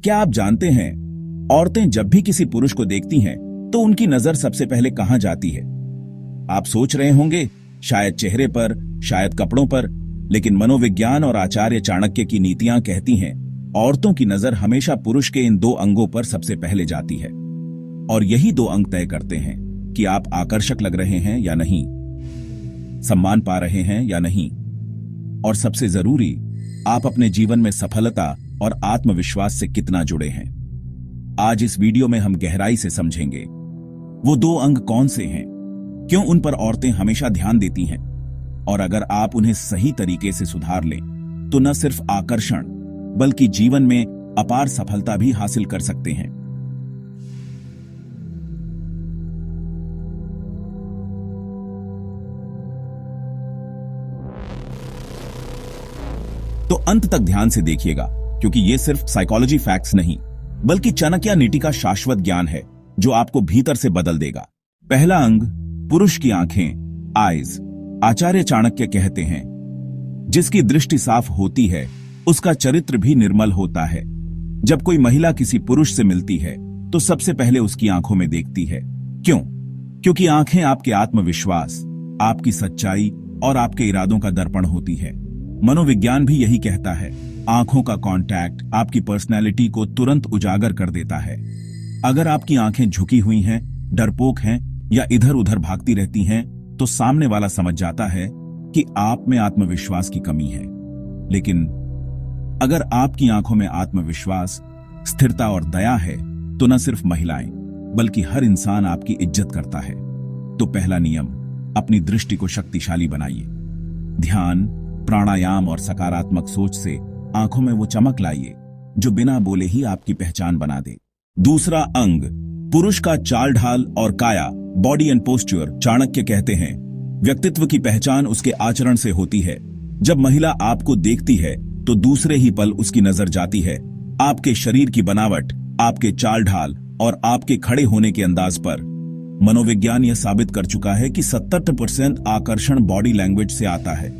क्या आप जानते हैं, औरतें जब भी किसी पुरुष को देखती हैं तो उनकी नजर सबसे पहले कहां जाती है? आप सोच रहे होंगे शायद चेहरे पर, शायद कपड़ों पर, लेकिन मनोविज्ञान और आचार्य चाणक्य की नीतियां कहती हैं औरतों की नजर हमेशा पुरुष के इन दो अंगों पर सबसे पहले जाती है। और यही दो अंग तय करते हैं कि आप आकर्षक लग रहे हैं या नहीं, सम्मान पा रहे हैं या नहीं, और सबसे जरूरी, आप अपने जीवन में सफलता और आत्मविश्वास से कितना जुड़े हैं। आज इस वीडियो में हम गहराई से समझेंगे वो दो अंग कौन से हैं, क्यों उन पर औरतें हमेशा ध्यान देती हैं, और अगर आप उन्हें सही तरीके से सुधार लें तो न सिर्फ आकर्षण बल्कि जीवन में अपार सफलता भी हासिल कर सकते हैं। तो अंत तक ध्यान से देखिएगा, क्योंकि ये सिर्फ साइकोलॉजी फैक्ट्स नहीं बल्कि चाणक्य नीति का शाश्वत ज्ञान है जो आपको भीतर से बदल देगा। पहला अंग, पुरुष की आंखें, आईज। आचार्य चाणक्य कहते हैं जिसकी दृष्टि साफ होती है उसका चरित्र भी निर्मल होता है। जब कोई महिला किसी पुरुष से मिलती है तो सबसे पहले उसकी आंखों में देखती है। क्यों? क्योंकि आंखें आपके आत्मविश्वास, आपकी सच्चाई और आपके इरादों का दर्पण होती है। मनोविज्ञान भी यही कहता है, आंखों का कांटेक्ट आपकी पर्सनैलिटी को तुरंत उजागर कर देता है। अगर आपकी आंखें झुकी हुई हैं, डरपोक हैं या इधर उधर भागती रहती हैं, तो सामने वाला समझ जाता है कि आप में आत्मविश्वास की कमी है। लेकिन अगर आपकी आंखों में आत्मविश्वास, स्थिरता और दया है तो न सिर्फ महिलाएं बल्कि हर इंसान आपकी इज्जत करता है। तो पहला नियम, अपनी दृष्टि को शक्तिशाली बनाइए। ध्यान, प्राणायाम और सकारात्मक सोच से आंखों में वो चमक लाइए जो बिना बोले ही आपकी पहचान बना दे। दूसरा अंग, पुरुष का चाल ढाल और काया, बॉडी एंड पोस्चर। चाणक्य कहते हैं व्यक्तित्व की पहचान उसके आचरण से होती है। जब महिला आपको देखती है तो दूसरे ही पल उसकी नजर जाती है आपके शरीर की बनावट, आपके चाल ढाल और आपके खड़े होने के अंदाज पर। मनोविज्ञान यह साबित कर चुका है कि 70% आकर्षण बॉडी लैंग्वेज से आता है।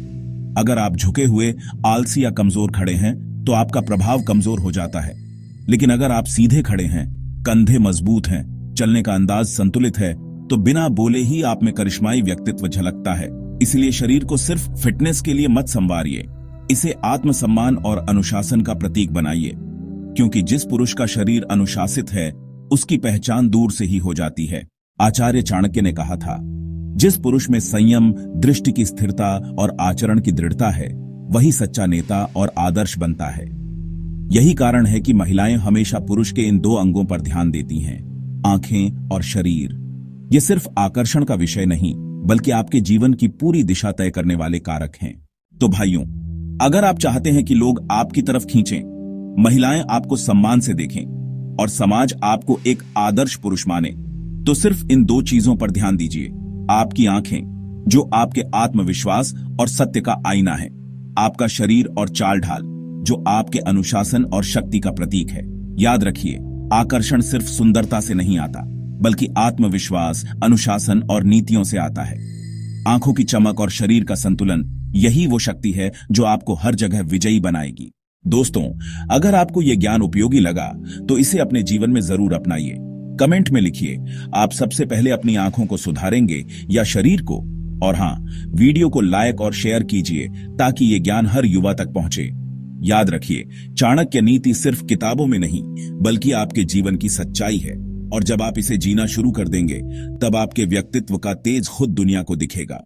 अगर आप झुके हुए, आलसी या कमजोर खड़े हैं तो आपका प्रभाव कमजोर हो जाता है। लेकिन अगर आप सीधे खड़े हैं, कंधे मजबूत हैं, चलने का अंदाज संतुलित है, तो बिना बोले ही आप में करिश्माई व्यक्तित्व झलकता है। इसलिए शरीर को सिर्फ फिटनेस के लिए मत संवारिए, इसे आत्मसम्मान और अनुशासन का प्रतीक बनाइए। क्योंकि जिस पुरुष का शरीर अनुशासित है उसकी पहचान दूर से ही हो जाती है। आचार्य चाणक्य ने कहा था, जिस पुरुष में संयम, दृष्टि की स्थिरता और आचरण की दृढ़ता है वही सच्चा नेता और आदर्श बनता है। यही कारण है कि महिलाएं हमेशा पुरुष के इन दो अंगों पर ध्यान देती हैं, आंखें और शरीर। ये सिर्फ आकर्षण का विषय नहीं बल्कि आपके जीवन की पूरी दिशा तय करने वाले कारक हैं। तो भाइयों, अगर आप चाहते हैं कि लोग आपकी तरफ खींचें, महिलाएं आपको सम्मान से देखें और समाज आपको एक आदर्श पुरुष माने, तो सिर्फ इन दो चीजों पर ध्यान दीजिए। आपकी आंखें जो आपके आत्मविश्वास और सत्य का आईना है, आपका शरीर और चाल ढाल जो आपके अनुशासन और शक्ति का प्रतीक है। याद रखिए, आकर्षण सिर्फ सुंदरता से नहीं आता बल्कि आत्मविश्वास, अनुशासन और नीतियों से आता है। आंखों की चमक और शरीर का संतुलन, यही वो शक्ति है जो आपको हर जगह विजयी बनाएगी। दोस्तों, अगर आपको यह ज्ञान उपयोगी लगा तो इसे अपने जीवन में जरूर अपनाइए। कमेंट में लिखिए आप सबसे पहले अपनी आंखों को सुधारेंगे या शरीर को। और हां, वीडियो को लाइक और शेयर कीजिए ताकि ये ज्ञान हर युवा तक पहुंचे। याद रखिए, चाणक्य नीति सिर्फ किताबों में नहीं बल्कि आपके जीवन की सच्चाई है, और जब आप इसे जीना शुरू कर देंगे तब आपके व्यक्तित्व का तेज खुद दुनिया को दिखेगा।